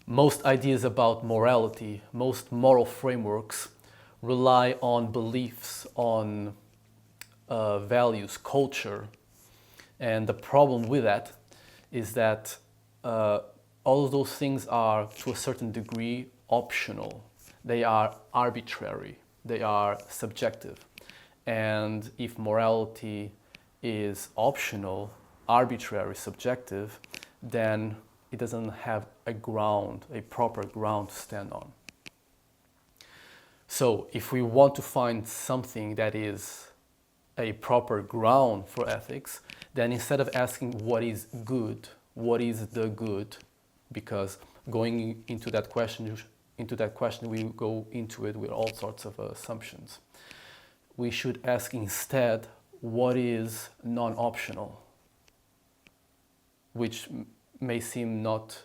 Most ideas about morality, most moral frameworks rely on beliefs, on values, culture. And the problem with that is that all of those things are, to a certain degree, optional. They are arbitrary. They are subjective. And if morality is optional, arbitrary, subjective, then it doesn't have a ground, a proper ground to stand on. So if we want to find something that is a proper ground for ethics, then instead of asking what is good, what is the good, because going into that question we go into it with all sorts of assumptions. We should ask instead what is non-optional, which may seem not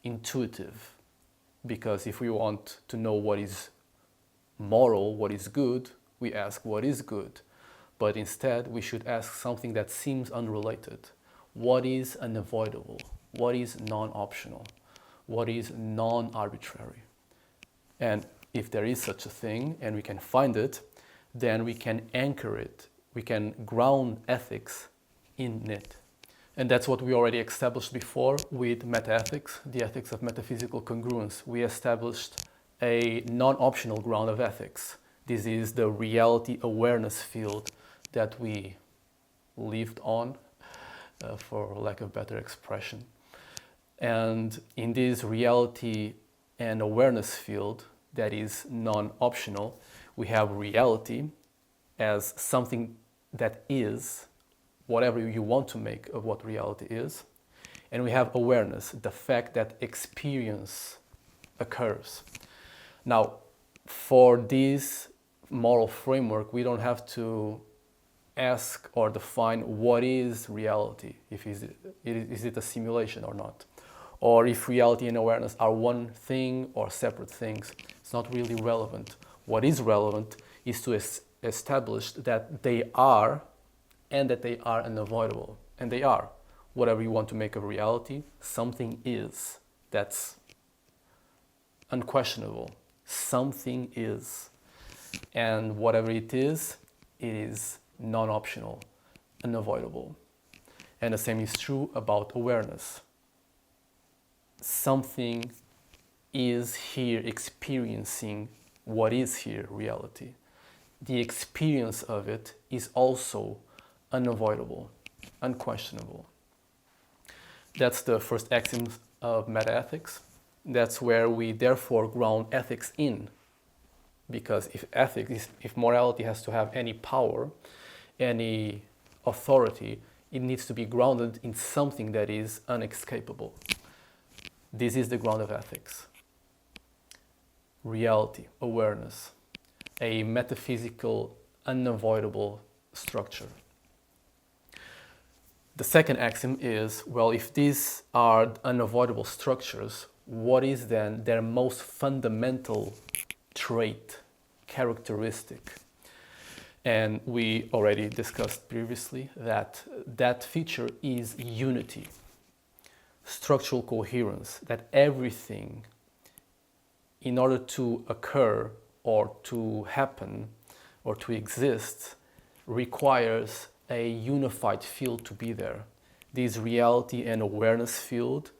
intuitive, because if we want to know what is moral, what is good, we ask what is good. But instead, we should ask something that seems unrelated. What is unavoidable? What is non-optional? What is non-arbitrary? And if there is such a thing, and we can find it, then we can anchor it. We can ground ethics in it. And that's what we already established before with MetaEthics, the ethics of metaphysical congruence. We established a non-optional ground of ethics. This is the reality awareness field that we lived on, for lack of better expression. And in this reality and awareness field that is non-optional, we have reality as something that is, whatever you want to make of what reality is. And we have awareness, the fact that experience occurs. Now, for this moral framework, we don't have to ask or define what is reality, is it a simulation or not, or if reality and awareness are one thing or separate things. It's not really relevant. What is relevant is to establish that they are, and that they are unavoidable. And they are. Whatever you want to make of reality, something is. That's unquestionable. Something is. And whatever it is non-optional, unavoidable. And the same is true about awareness. Something is here experiencing what is here, reality. The experience of it is also unavoidable, unquestionable. That's the first axiom of MetaEthics. That's where we therefore ground ethics in. Because if morality has to have any power, any authority, it needs to be grounded in something that is unescapable. This is the ground of ethics. Reality, awareness, a metaphysical, unavoidable structure. The second axiom is, well, if these are unavoidable structures, what is then their most fundamental trait, characteristic? And we already discussed previously that that feature is unity, structural coherence, that everything, in order to occur or to happen or to exist, requires a unified field to be there. This reality and awareness field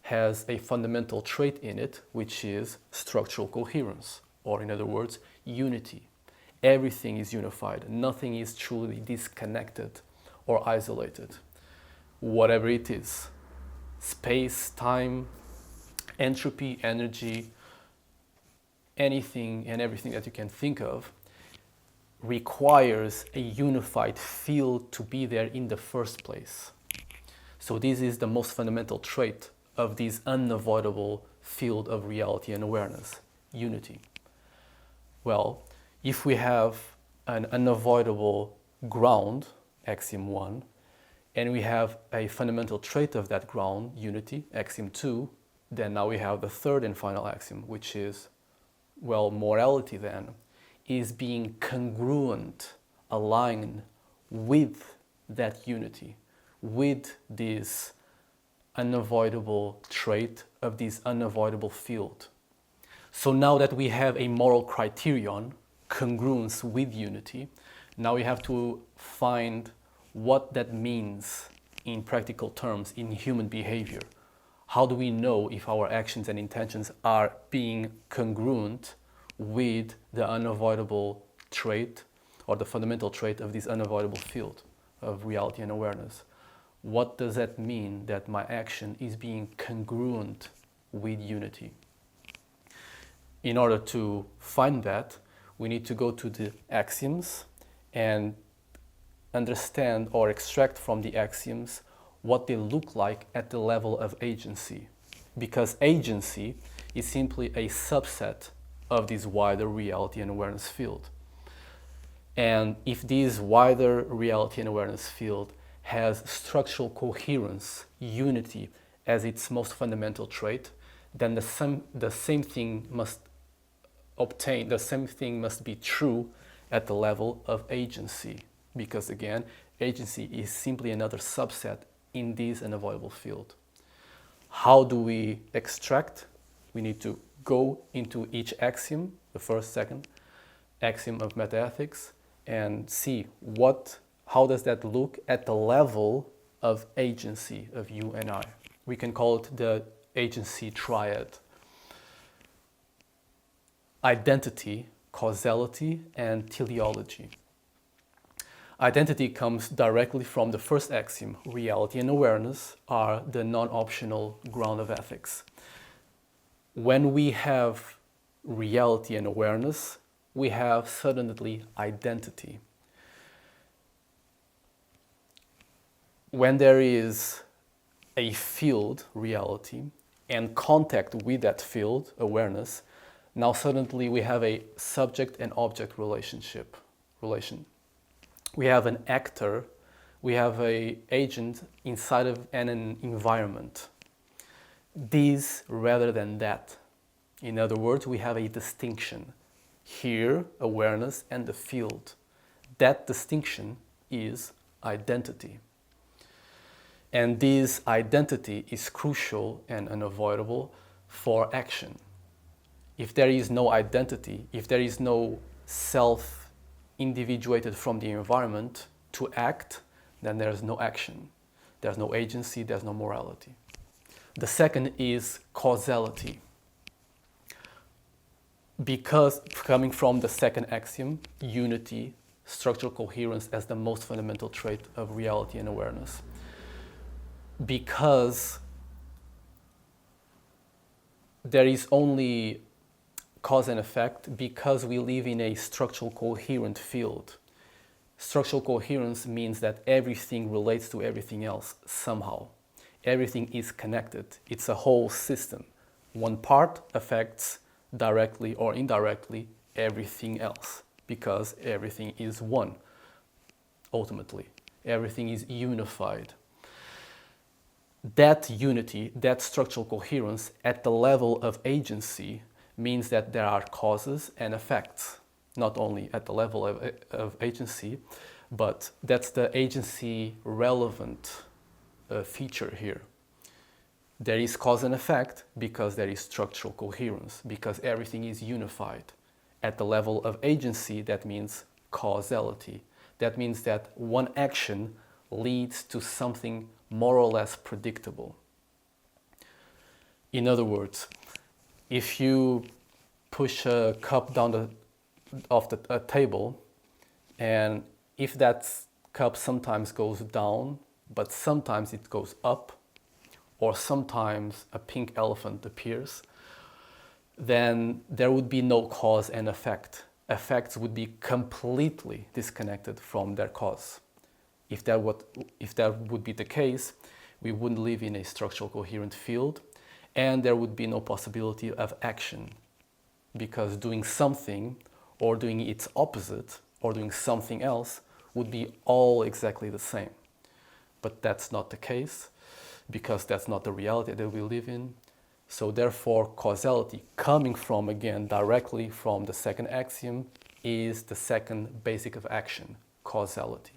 has a fundamental trait in it, which is structural coherence, or in other words, unity. Everything is unified. Nothing is truly disconnected or isolated. Whatever it is, space, time, entropy, energy, anything and everything that you can think of requires a unified field to be there in the first place. So this is the most fundamental trait of this unavoidable field of reality and awareness, unity. Well, if we have an unavoidable ground, axiom 1, and we have a fundamental trait of that ground, unity, axiom 2, then now we have the third and final axiom, which is, well, morality then is being congruent, aligned with that unity, with this unavoidable trait of this unavoidable field. So now that we have a moral criterion, congruence with unity, now we have to find what that means in practical terms in human behavior. How do we know if our actions and intentions are being congruent with the unavoidable trait or the fundamental trait of this unavoidable field of reality and awareness? What does that mean that my action is being congruent with unity? In order to find that, we need to go to the axioms and understand or extract from the axioms what they look like at the level of agency. Because agency is simply a subset of this wider reality and awareness field. And if this wider reality and awareness field has structural coherence, unity, as its most fundamental trait, then the same thing must be true at the level of agency. Because again, agency is simply another subset in this unavoidable field. How do we extract? We need to go into each axiom, the first, second axiom of MetaEthics, and see how does that look at the level of agency of you and I. We can call it the Agency Triad. Identity, causality, and teleology. Identity comes directly from the first axiom. Reality and awareness are the non-optional ground of ethics. When we have reality and awareness, we have certainly identity. When there is a field, reality, and contact with that field, awareness, now suddenly we have a subject and object relation. We have an actor, we have an agent inside of an environment. These rather than that. In other words, we have a distinction. Here, awareness and the field. That distinction is identity. And this identity is crucial and unavoidable for action. If there is no identity, if there is no self individuated from the environment to act, then there's no action. There's no agency, there's no morality. The second is causality. Because coming from the second axiom, unity, structural coherence as the most fundamental trait of reality and awareness. Because there is only cause and effect, because we live in a structural coherent field. Structural coherence means that everything relates to everything else somehow. Everything is connected. It's a whole system. One part affects directly or indirectly everything else because everything is one, ultimately. Everything is unified. That unity, that structural coherence at the level of agency means that there are causes and effects, not only at the level of agency, but that's the agency relevant feature here. There is cause and effect because there is structural coherence, because everything is unified. At the level of agency, that means causality. That means that one action leads to something more or less predictable. In other words, if you push a cup down off a table, and if that cup sometimes goes down, but sometimes it goes up, or sometimes a pink elephant appears, then there would be no cause and effect. Effects would be completely disconnected from their cause. If that would be the case, we wouldn't live in a structural coherent field, and there would be no possibility of action, because doing something or doing its opposite or doing something else would be all exactly the same. But that's not the case, because that's not the reality that we live in. So therefore, causality, coming from, again, directly from the second axiom, is the second basic of action, causality.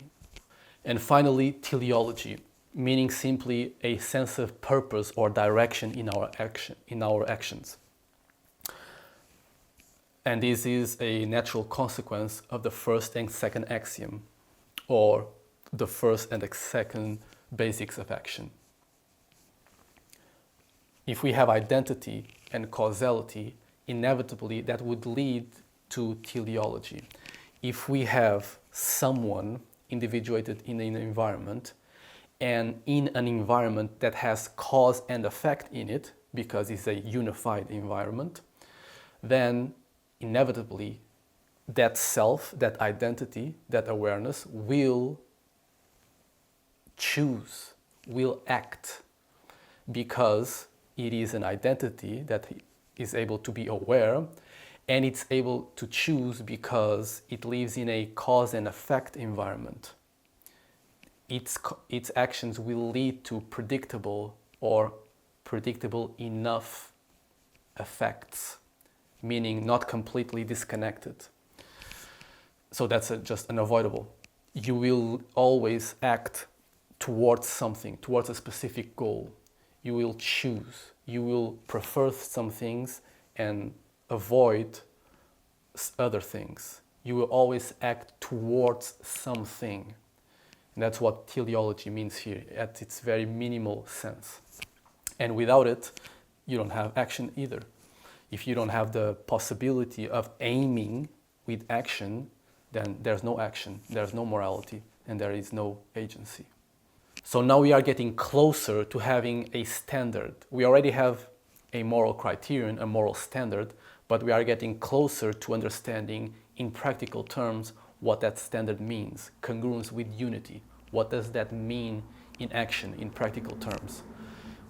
And finally, teleology. meaning simply a sense of purpose or direction in our actions. And this is a natural consequence of the first and second axiom, or the first and the second basics of action. If we have identity and causality, inevitably that would lead to teleology. If we have someone individuated in an environment, and in an environment that has cause and effect in it, because it's a unified environment, then inevitably that self, that identity, that awareness will choose, will act, because it is an identity that is able to be aware, and it's able to choose because it lives in a cause and effect environment. Its actions will lead to predictable or predictable enough effects, meaning not completely disconnected. So that's just unavoidable. You will always act towards something, towards a specific goal. You will choose. You will prefer some things and avoid other things. You will always act towards something. And that's what teleology means here at its very minimal sense. And without it, you don't have action either. If you don't have the possibility of aiming with action, then there's no action, there's no morality, and there is no agency. So now we are getting closer to having a standard. We already have a moral criterion, a moral standard, but we are getting closer to understanding in practical terms what that standard means. Congruence with unity. What does that mean in action, in practical terms?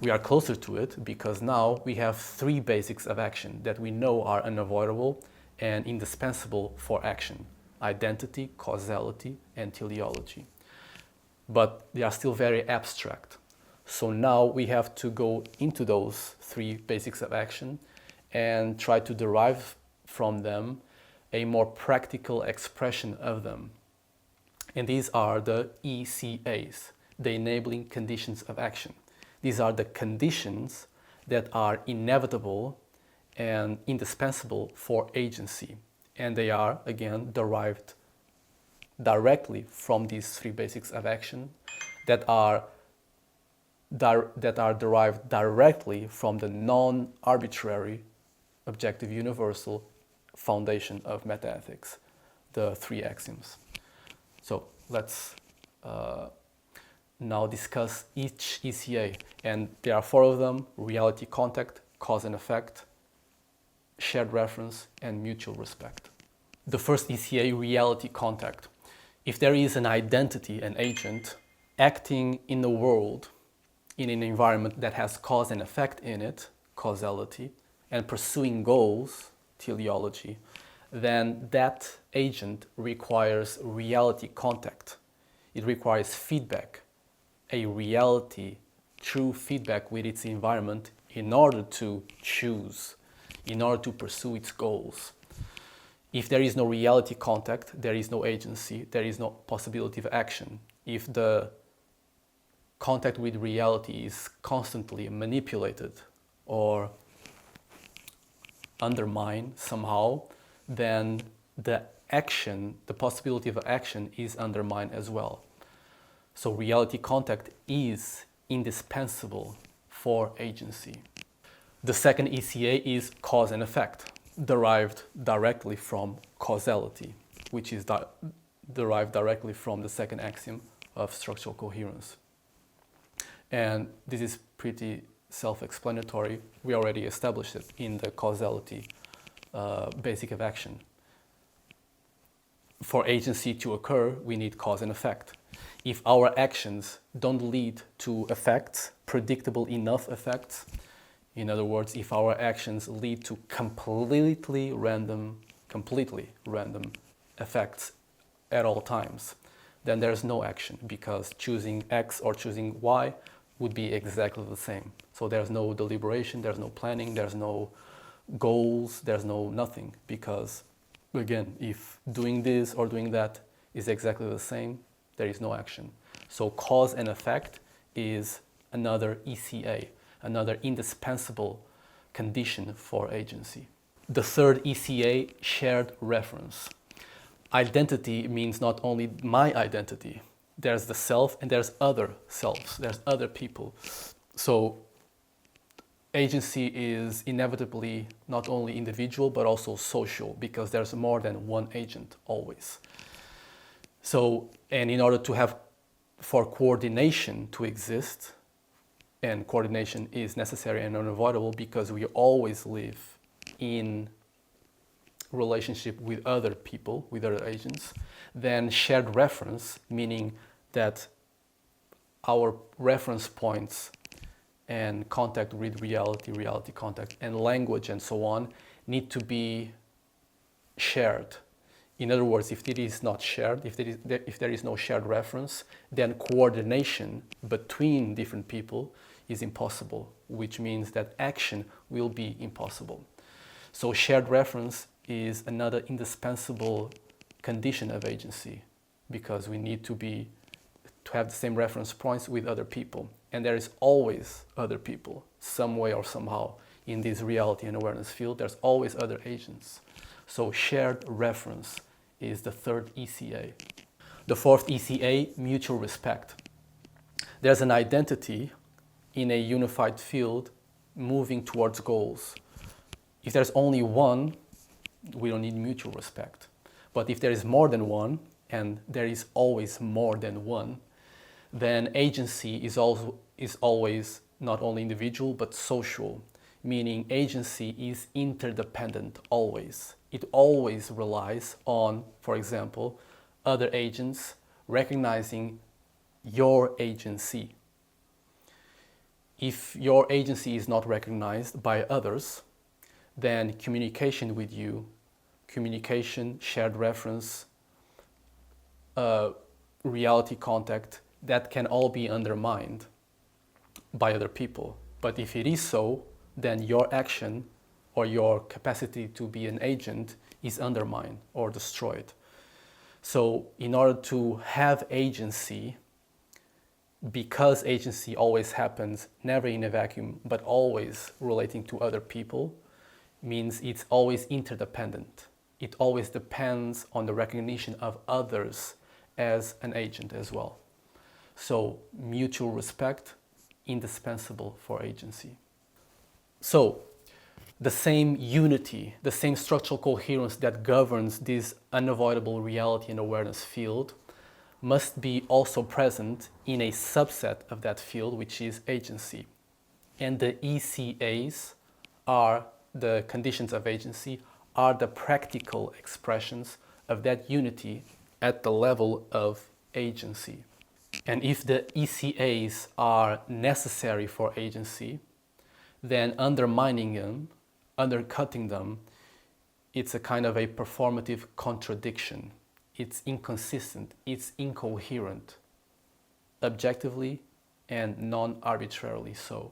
We are closer to it because now we have three basics of action that we know are unavoidable and indispensable for action: identity, causality, and teleology. But they are still very abstract. So now we have to go into those three basics of action and try to derive from them a more practical expression of them. And these are the ECAs, the enabling conditions of action. These are the conditions that are inevitable and indispensable for agency. And they are, again, derived directly from these three basics of action that are derived directly from the non-arbitrary objective universal foundation of metaethics, the three axioms. So let's now discuss each ECA, and there are four of them: reality contact, cause and effect, shared reference, and mutual respect. The first ECA, reality contact. If there is an identity, an agent, acting in the world, in an environment that has cause and effect in it, causality, and pursuing goals, teleology, then that agent requires reality contact. It requires feedback, a reality, true feedback with its environment in order to choose, in order to pursue its goals. If there is no reality contact, there is no agency, there is no possibility of action. If the contact with reality is constantly manipulated or undermined somehow, then the action, the possibility of action is undermined as well. So reality contact is indispensable for agency. The second ECA is cause and effect, derived directly from causality, which is derived directly from the second axiom of structural coherence. And this is pretty self-explanatory. We already established it in the causality basic of action. For agency to occur, we need cause and effect. If our actions don't lead to effects, predictable enough effects, in other words, if our actions lead to completely random effects at all times, then there's no action, because choosing X or choosing Y would be exactly the same. So there's no deliberation, there's no planning, there's no goals, there's no nothing, because again, if doing this or doing that is exactly the same, there is no action. So cause and effect is another ECA, another indispensable condition for agency. The third ECA, shared reference. Identity means not only my identity. There's the self and there's other selves, there's other people. So agency is inevitably not only individual but also social, because there's more than one agent always. So, and in order to have, for coordination to exist, and coordination is necessary and unavoidable because we always live in relationship with other people, with other agents, then shared reference, meaning that our reference points and contact with reality, reality contact, and language and so on need to be shared. In other words, if it is not shared, if there is no shared reference, then coordination between different people is impossible, which means that action will be impossible. So shared reference is another indispensable condition of agency, because we need to have the same reference points with other people. And there is always other people, some way or somehow, in this reality and awareness field. There's always other agents. So shared reference is the third ECA. The fourth ECA, mutual respect. There's an identity in a unified field moving towards goals. If there's only one, we don't need mutual respect. But if there is more than one, and there is always more than one, then agency is always not only individual but social, meaning agency is interdependent always. It always relies on, for example, other agents recognizing your agency. If your agency is not recognized by others, then communication with you, communication, shared reference, reality contact, that can all be undermined by other people. But if it is so, then your action or your capacity to be an agent is undermined or destroyed. So in order to have agency, because agency always happens, never in a vacuum, but always relating to other people, means it's always interdependent. It always depends on the recognition of others as an agent as well. So mutual respect, indispensable for agency. So the same unity, the same structural coherence that governs this unavoidable reality and awareness field must be also present in a subset of that field, which is agency. And the ECAs are the conditions of agency, are the practical expressions of that unity at the level of agency. And if the ECAs are necessary for agency, then undermining them, undercutting them, it's a kind of a performative contradiction. It's inconsistent, it's incoherent, objectively and non-arbitrarily so.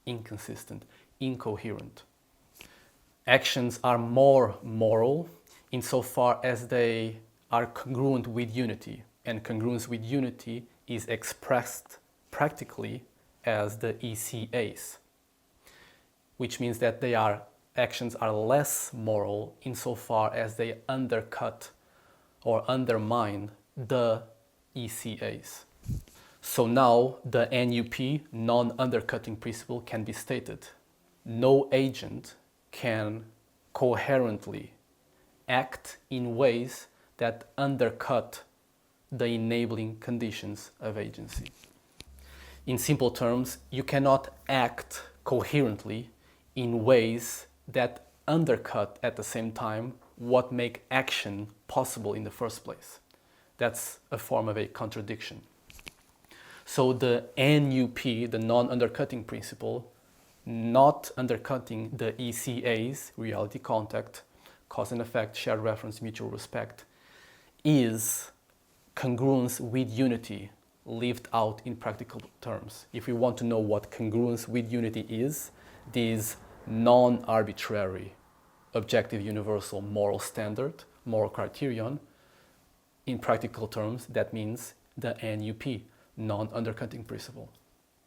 Inconsistent, incoherent. Actions are more moral insofar as they are congruent with unity, and congruence with unity is expressed practically as the ECAs, which means that actions are less moral insofar as they undercut or undermine the ECAs. So now the NUP, non-undercutting principle, can be stated. No agent can coherently act in ways that undercut the enabling conditions of agency. In simple terms, you cannot act coherently in ways that undercut at the same time what make action possible in the first place. That's a form of a contradiction. So the NUP, the non-undercutting principle, not undercutting the ECAs, reality contact, cause and effect, shared reference, mutual respect, is congruence with unity lived out in practical terms. If we want to know what congruence with unity is, this non-arbitrary, objective, universal moral standard, moral criterion, in practical terms, that means the NUP, non-undercutting principle.